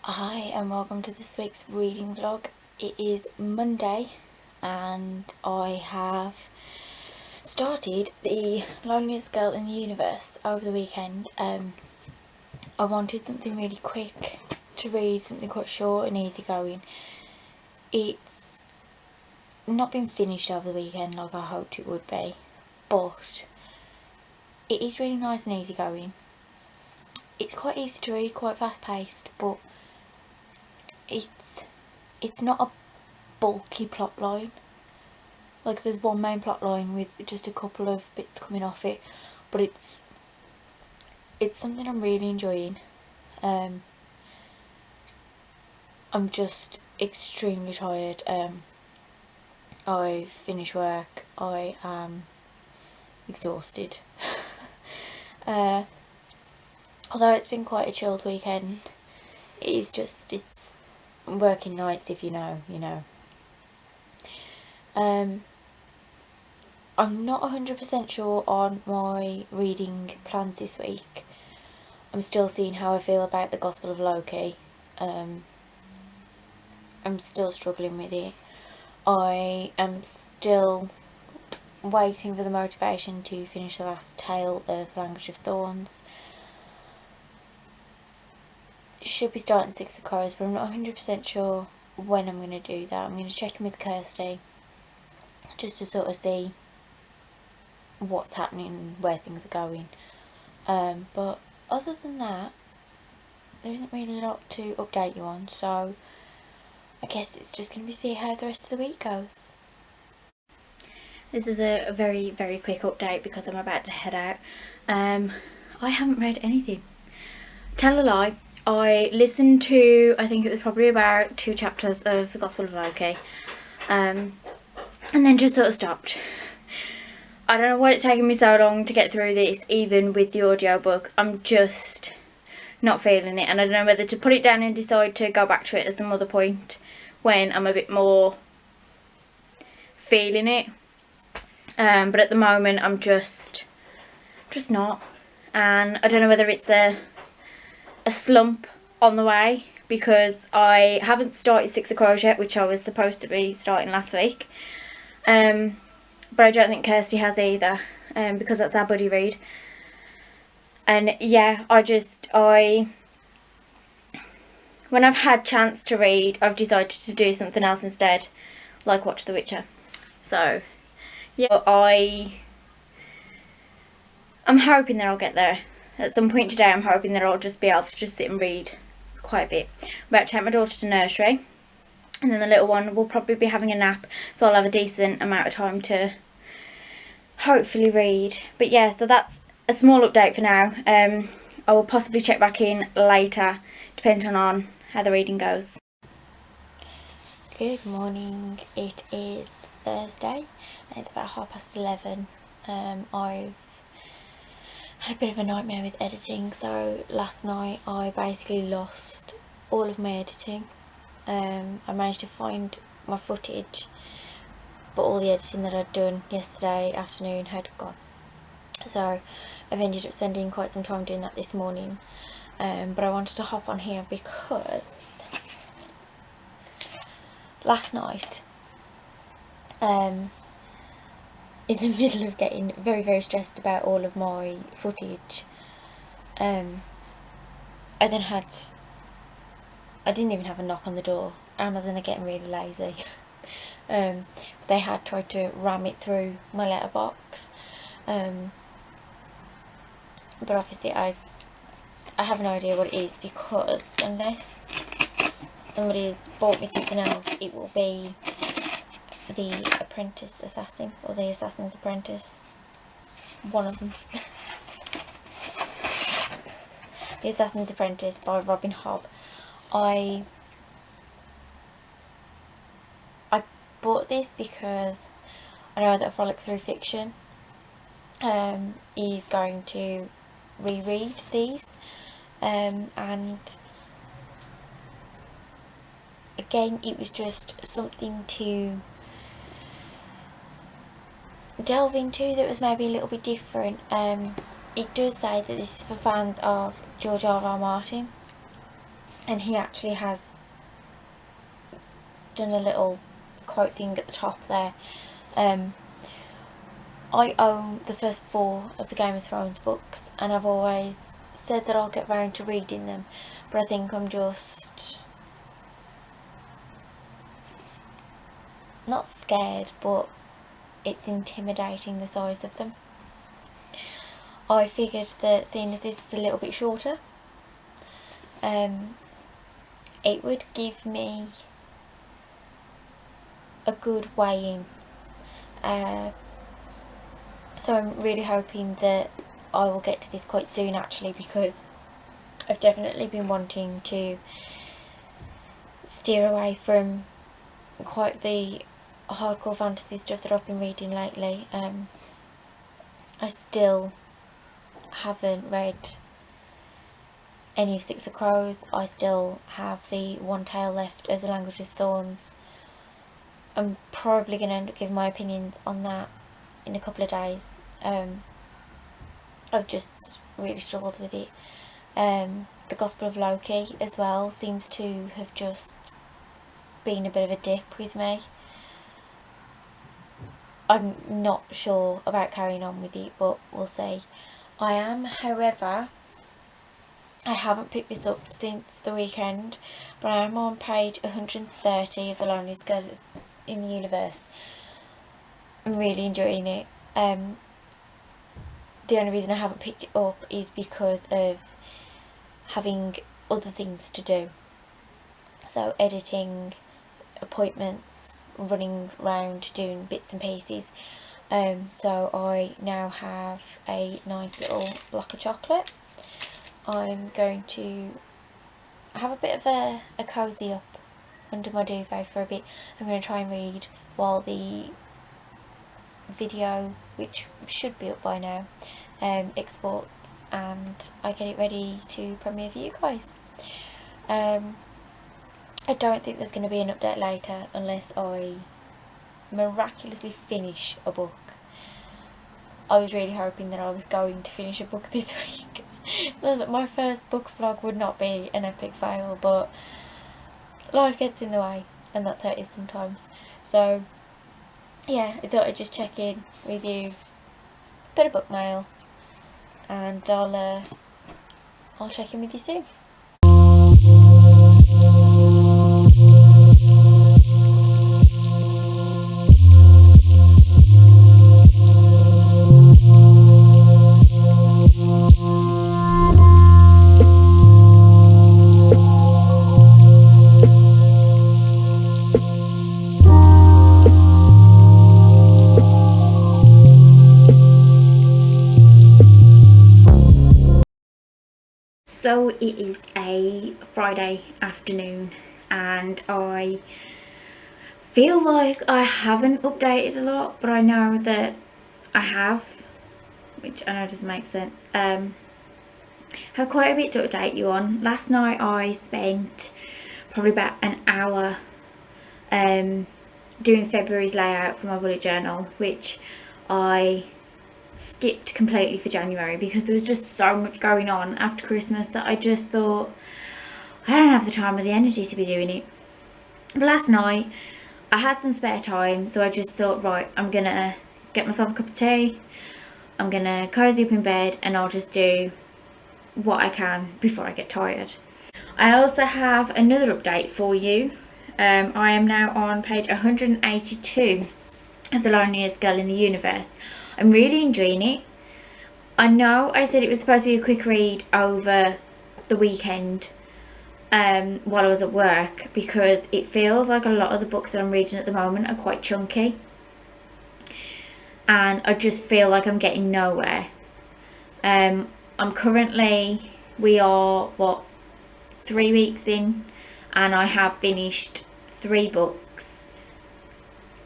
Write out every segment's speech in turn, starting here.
Hi and welcome to this week's reading vlog. It is Monday and I have started The Loneliest Girl in the Universe over the weekend. I wanted something really quick to read, something quite short and easygoing. It's not been finished over the weekend like I hoped it would be, but it is really nice and easygoing. It's quite easy to read, quite fast paced, but it's not a bulky plot line. Like, there's one main plot line with just a couple of bits coming off it, but it's something I'm really enjoying. I'm just extremely tired. I've finished work. I am exhausted. Although it's been quite a chilled weekend, it's working nights, if you know, you know. I'm not 100% sure on my reading plans this week. I'm still seeing how I feel about the Gospel of Loki. I'm still struggling with it. I am still waiting for the motivation to finish the last tale of Language of Thorns. It should be starting Six of Crows, but I'm not 100% sure when I'm going to do that. I'm going to check in with Kirsty just to sort of see what's happening, where things are going. But other than that, there isn't really a lot to update you on, so I guess it's just going to be see how the rest of the week goes. This is a very, very quick update because I'm about to head out. I haven't read anything. Tell a lie, I listened to, I think it was probably about 2 chapters of the Gospel of Loki, and then just sort of stopped. I don't know why it's taking me so long to get through this, even with the audiobook. I'm just not feeling it, and I don't know whether to put it down and decide to go back to it at some other point when I'm a bit more feeling it. But at the moment I'm just not, and I don't know whether it's a slump on the way because I haven't started Six of Crows yet, which I was supposed to be starting last week. But I don't think Kirsty has either, because that's our buddy read. And yeah, when I've had chance to read, I've decided to do something else instead, like watch The Witcher. So yeah, I'm hoping that I'll get there. At some point today, I'm hoping that I'll just be able to just sit and read quite a bit. I'm about to take my daughter to nursery, and then the little one will probably be having a nap, so I'll have a decent amount of time to hopefully read. But yeah, so that's a small update for now. I will possibly check back in later, depending on how the reading goes. Good morning. It is Thursday and it's about 11:30. I've had a bit of a nightmare with editing, so last night I basically lost all of my editing. I managed to find my footage, but all the editing that I'd done yesterday afternoon had gone. So I've ended up spending quite some time doing that this morning. But I wanted to hop on here because last night, in the middle of getting very, very stressed about all of my footage, I didn't even have a knock on the door. Amazon are getting really lazy. They had tried to ram it through my letterbox, but obviously I have no idea what it is, because unless somebody has bought me something else, it will be The Apprentice Assassin, or The Assassin's Apprentice, one of them. The Assassin's Apprentice by Robin Hobb. I bought this because I know that Frolic Through Fiction is going to reread these, and again it was just something to delve into that was maybe a little bit different. It does say that this is for fans of George R.R. Martin, and he actually has done a little quote thing at the top there. I own the first 4 of the Game of Thrones books, and I've always said that I'll get round to reading them, but I think I'm just not scared, but it's intimidating, the size of them. I figured that seeing as this is a little bit shorter, it would give me a good way in. So I'm really hoping that I will get to this quite soon, actually, because I've definitely been wanting to steer away from quite the hardcore fantasy stuff that I've been reading lately. I still haven't read any of Six of Crows. I still have the one tale left of the Language of Thorns. I'm probably going to end up giving my opinions on that in a couple of days. I've just really struggled with it. The Gospel of Loki as well seems to have just been a bit of a dip with me. I'm not sure about carrying on with it, but we'll see. I am, however, I haven't picked this up since the weekend, but I am on page 130 of The Loneliest Girl in the Universe. I'm really enjoying it. The only reason I haven't picked it up is because of having other things to do. So editing, appointments, running around doing bits and pieces. So I now have a nice little block of chocolate. I'm going to have a bit of a cosy up under my duvet for a bit. I'm going to try and read while the video, which should be up by now, exports, and I get it ready to premiere for you guys. I don't think there's going to be an update later unless I miraculously finish a book. I was really hoping that I was going to finish a book this week. That my first book vlog would not be an epic fail, but life gets in the way, and that's how it is sometimes. So yeah, I thought I'd just check in with you, bit of book mail, and I'll check in with you soon. So it is a Friday afternoon, and I feel like I haven't updated a lot, but I know that I have, which I know doesn't make sense. Have quite a bit to update you on. Last night I spent probably about an hour doing February's layout for my bullet journal, which I skipped completely for January because there was just so much going on after Christmas that I just thought I don't have the time or the energy to be doing it. But last night I had some spare time, so I just thought, right, I'm gonna get myself a cup of tea, I'm gonna cozy up in bed, and I'll just do what I can before I get tired. I also have another update for you. I am now on page 182 of The Loneliest Girl in the Universe. I'm really enjoying it. I know I said it was supposed to be a quick read over the weekend while I was at work, because it feels like a lot of the books that I'm reading at the moment are quite chunky, and I just feel like I'm getting nowhere. I'm currently, we are what, 3 weeks in, and I have finished 3 books.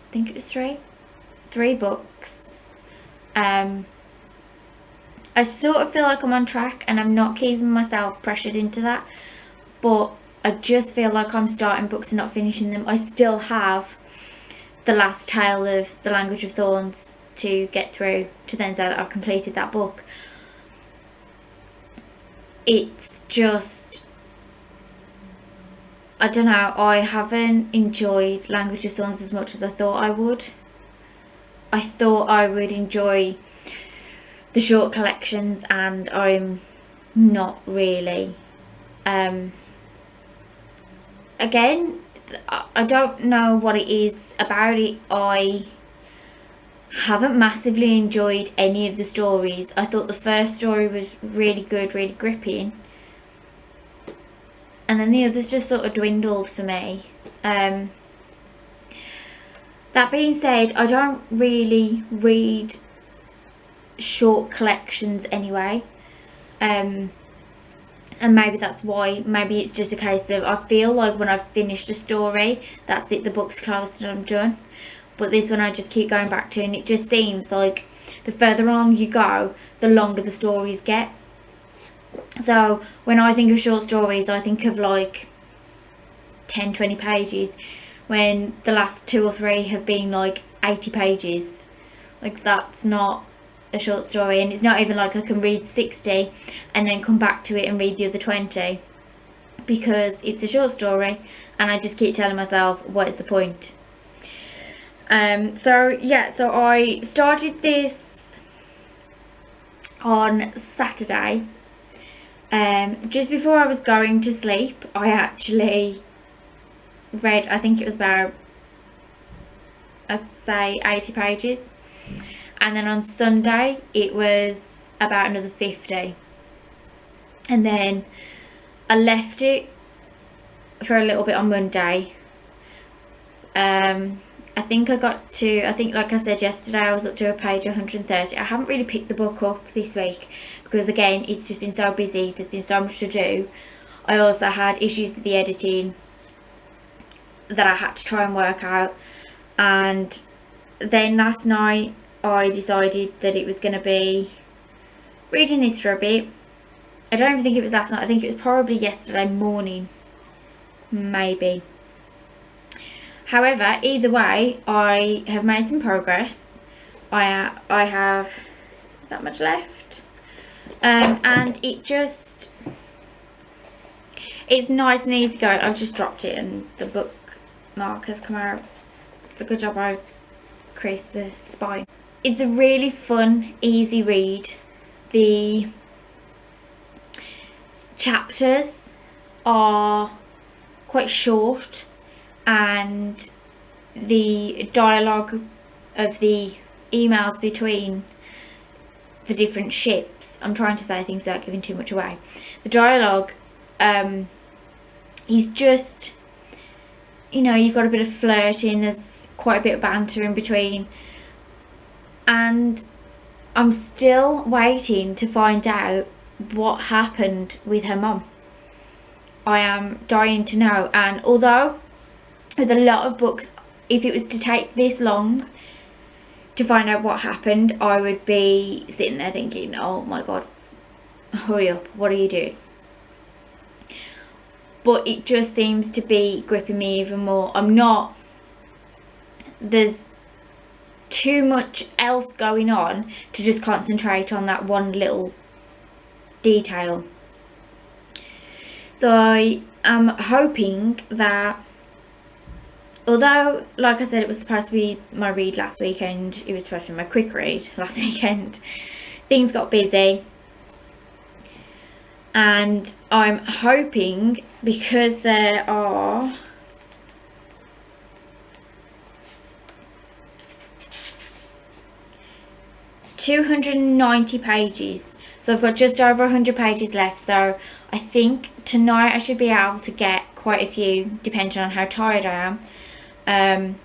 I think it was three books. I sort of feel like I'm on track, and I'm not keeping myself pressured into that, but I just feel like I'm starting books and not finishing them. I still have the last tale of The Language of Thorns to get through to then say that I've completed that book. It's just I don't know, I haven't enjoyed Language of Thorns as much as I thought I would. I thought I would enjoy the short collections, and I'm not really. Again, I don't know what it is about it. I haven't massively enjoyed any of the stories. I thought the first story was really good, really gripping, and then the others just sort of dwindled for me. That being said, I don't really read short collections anyway, and maybe that's why. Maybe it's just a case of I feel like when I've finished a story, that's it, the book's closed and I'm done. But this one I just keep going back to, and it just seems like the further along you go, the longer the stories get. So when I think of short stories, I think of like 10-20 pages, when the last 2 or 3 have been like 80 pages. Like, that's not a short story, and it's not even like I can read 60 and then come back to it and read the other 20, because it's a short story and I just keep telling myself, what is the point? So yeah, so I started this on Saturday. Just before I was going to sleep, I actually read, I think it was about, I'd say 80 pages, and then on Sunday it was about another 50, and then I left it for a little bit on Monday. I think I got to, I think like I said yesterday, I was up to page 130. I haven't really picked the book up this week because, again, it's just been so busy. There's been so much to do. I also had issues with the editing that I had to try and work out, and then last night I decided that it was going to be reading this for a bit. I don't even think it was last night. I think it was probably yesterday morning, maybe. However, either way, I have made some progress. I have that much left, and it's nice and easy going. I've just dropped it and the bookmark has come out. It's a good job I creased the spine. It's a really fun, easy read. The chapters are quite short, and the dialogue of the emails between the different ships, I'm trying to say things without giving too much away. The dialogue is just, you know, you've got a bit of flirting, there's quite a bit of banter in between, and I'm still waiting to find out what happened with her mum. I am dying to know, and although with a lot of books, if it was to take this long to find out what happened, I would be sitting there thinking, oh my god, hurry up, what are you doing? But it just seems to be gripping me even more. There's too much else going on to just concentrate on that one little detail. So I am hoping that, although, like I said, it was supposed to be my read last weekend, it was supposed to be my quick read last weekend, things got busy, and I'm hoping, because there are (290 pages, so I've got just over 100 pages left, so I think tonight I should be able to get quite a few, depending on how tired I am.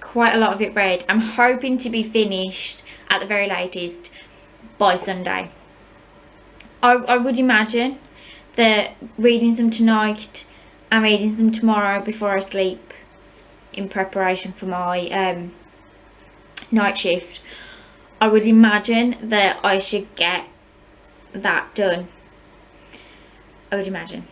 Quite a lot of it read. I'm hoping to be finished at the very latest by Sunday. I would imagine that reading some tonight and reading some tomorrow before I sleep in preparation for my night shift, I would imagine that I should get that done. I would imagine.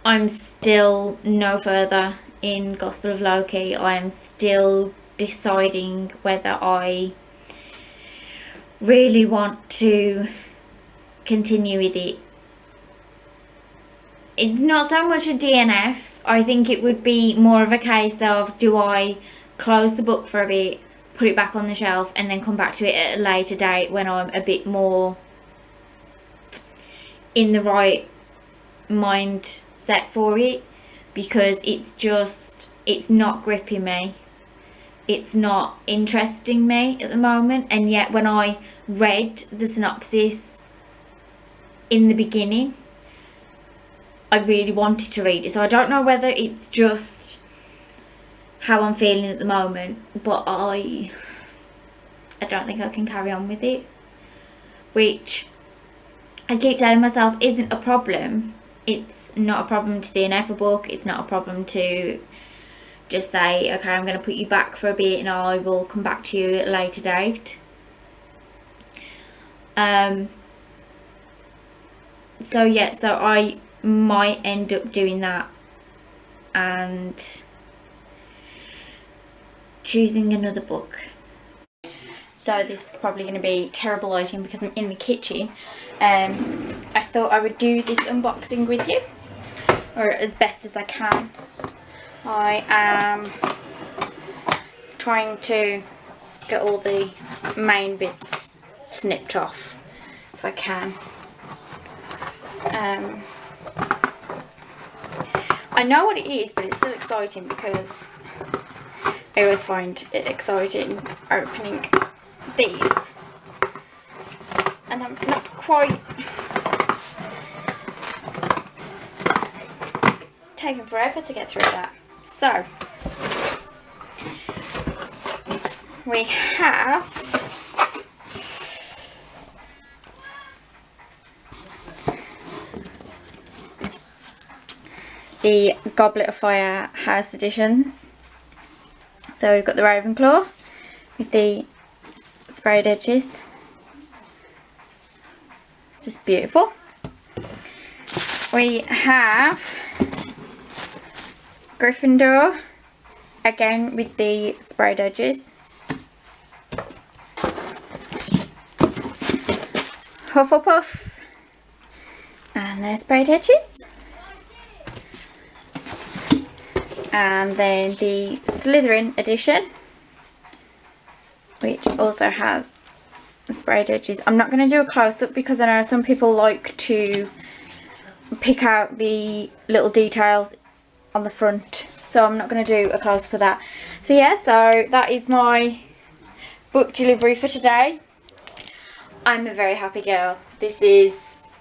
I'm still no further in Gospel of Loki. I am still deciding whether I really want to continue with it. It's not so much a DNF. I think it would be more of a case of, do I close the book for a bit, put it back on the shelf, and then come back to it at a later date when I'm a bit more in the right mindset for it, because it's not gripping me, it's not interesting me at the moment. And yet when I read the synopsis in the beginning, I really wanted to read it. So I don't know whether it's just how I'm feeling at the moment, but I don't think I can carry on with it, which I keep telling myself isn't a problem. It's not a problem to DNF a book. It's not a problem to just say, okay, I'm going to put you back for a bit and I will come back to you at a later date. So yeah, so I might end up doing that and choosing another book. So this is probably going to be terrible lighting because I'm in the kitchen. I thought I would do this unboxing with you, or as best as I can. I am trying to get all the main bits snipped off if I can. I know what it is, but it's still exciting because I always find it exciting opening these, and I'm not quite taking forever to get through that. So we have the Goblet of Fire house editions. So we've got the Ravenclaw with the sprayed edges. It's just beautiful. We have Gryffindor, again with the sprayed edges. Hufflepuff, and their sprayed edges. And then the Slytherin edition, which also has sprayed edges. I'm not going to do a close-up because I know some people like to pick out the little details on the front, so I'm not going to do a close-up for that. So yeah, so that is my book delivery for today. I'm a very happy girl. This is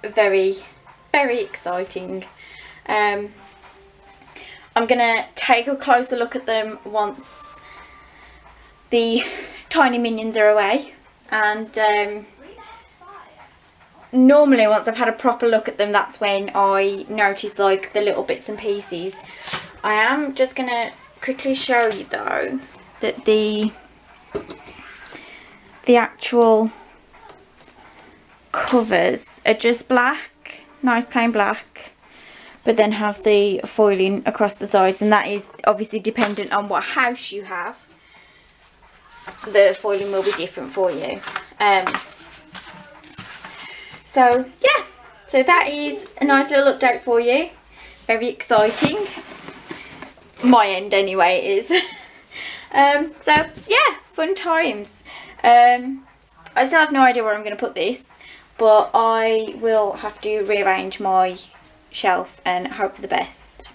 very, very exciting. I'm going to take a closer look at them once the tiny minions are away, and normally once I've had a proper look at them, that's when I notice like the little bits and pieces. I am just going to quickly show you though that the actual covers are just black, nice plain black, but then have the foiling across the sides, and that is obviously dependent on what house you have. The foiling will be different for you. So yeah, so that is a nice little update for you. Very exciting. My end anyway is. So yeah, fun times. I still have no idea where I'm going to put this, but I will have to rearrange my shelf and hope for the best.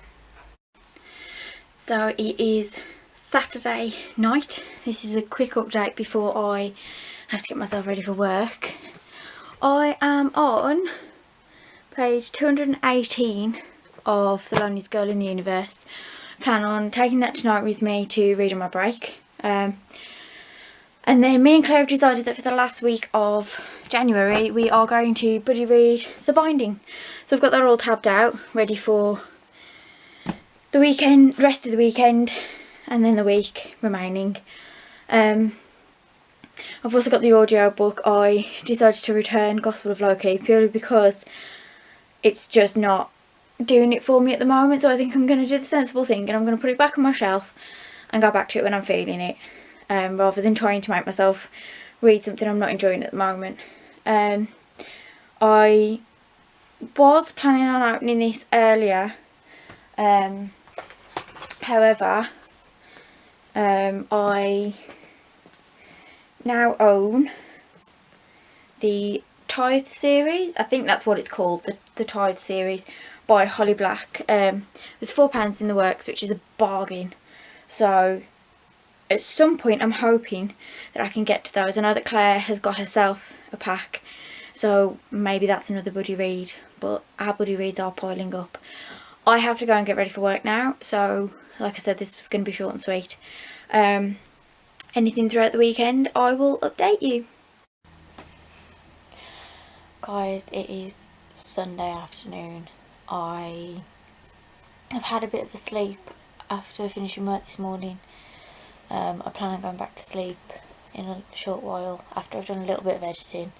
So it is Saturday night. This is a quick update before I have to get myself ready for work. I am on page 218 of The Loneliest Girl in the Universe. Plan on taking that tonight with me to read on my break. And then me and Claire have decided that for the last week of January we are going to buddy read The Binding. So I've got that all tabbed out, ready for the weekend, rest of the weekend, and then the week remaining. I've also got the audio book. I decided to return Gospel of Loki purely because it's just not doing it for me at the moment, so I think I'm going to do the sensible thing and I'm going to put it back on my shelf and go back to it when I'm feeling it, rather than trying to make myself read something I'm not enjoying at the moment. I was planning on opening this earlier, however, I now own the Tithe series. I think that's what it's called, the Tithe series by Holly Black. There's £4 in the works, which is a bargain. So at some point I'm hoping that I can get to those. I know that Claire has got herself a pack, so maybe that's another buddy read, but our buddy reads are piling up. I have to go and get ready for work now, so like I said, this was going to be short and sweet. Anything throughout the weekend, I will update you. Guys, it is Sunday afternoon. I have had a bit of a sleep after finishing work this morning. I plan on going back to sleep in a short while after I've done a little bit of editing,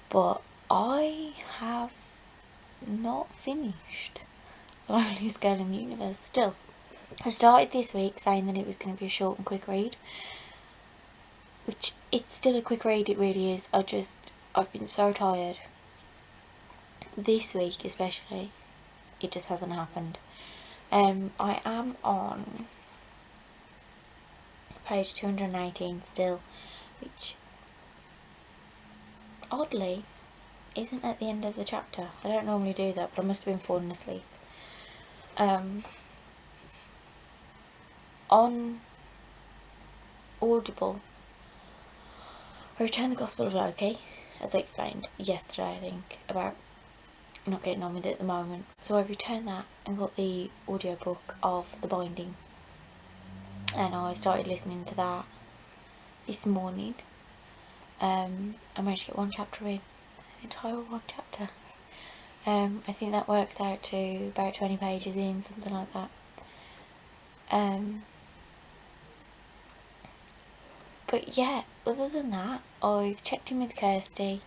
but I have not finished Loneliest Girl in the Universe still. I started this week saying that it was going to be a short and quick read, which it's still a quick read, it really is. I've been so tired. This week especially, it just hasn't happened. I am on page 218 still, which oddly isn't at the end of the chapter. I don't normally do that, but I must have been falling asleep. On Audible, I returned the Gospel of Loki, as I explained yesterday, I think, about not getting on with it at the moment. So I returned that and got the audiobook of The Binding, and I started listening to that this morning. I managed to get one chapter in, an entire one chapter. I think that works out to about 20 pages in, something like that. But yeah, other than that, I've checked in with Kirsty.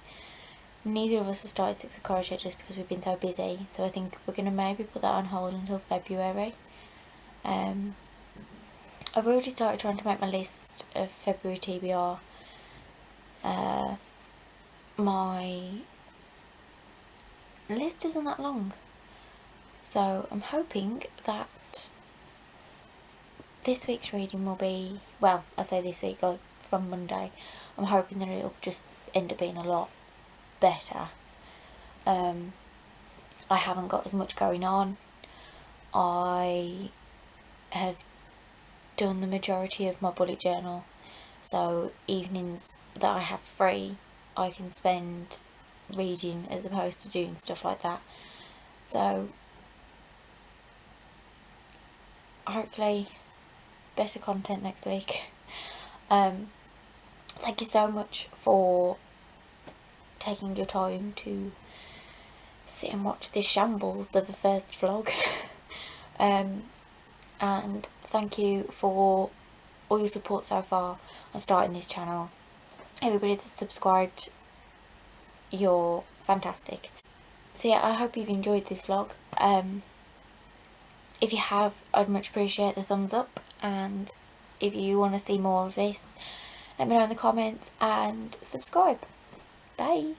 Neither of us have started Six of Courage yet, just because we've been so busy, so I think we're going to maybe put that on hold until February. I've already started trying to make my list of February TBR. My list isn't that long, so I'm hoping that this week's reading will be, well, I say this week, like from Monday, I'm hoping that it'll just end up being a lot better. I haven't got as much going on. I have done the majority of my bullet journal, so evenings that I have free I can spend reading as opposed to doing stuff like that. So hopefully better content next week. Thank you so much for taking your time to sit and watch this shambles of the first vlog. And thank you for all your support so far on starting this channel. Everybody that's subscribed, you're fantastic. So yeah, I hope you've enjoyed this vlog. If you have, I'd much appreciate the thumbs up, and if you want to see more of this, let me know in the comments and subscribe. Bye!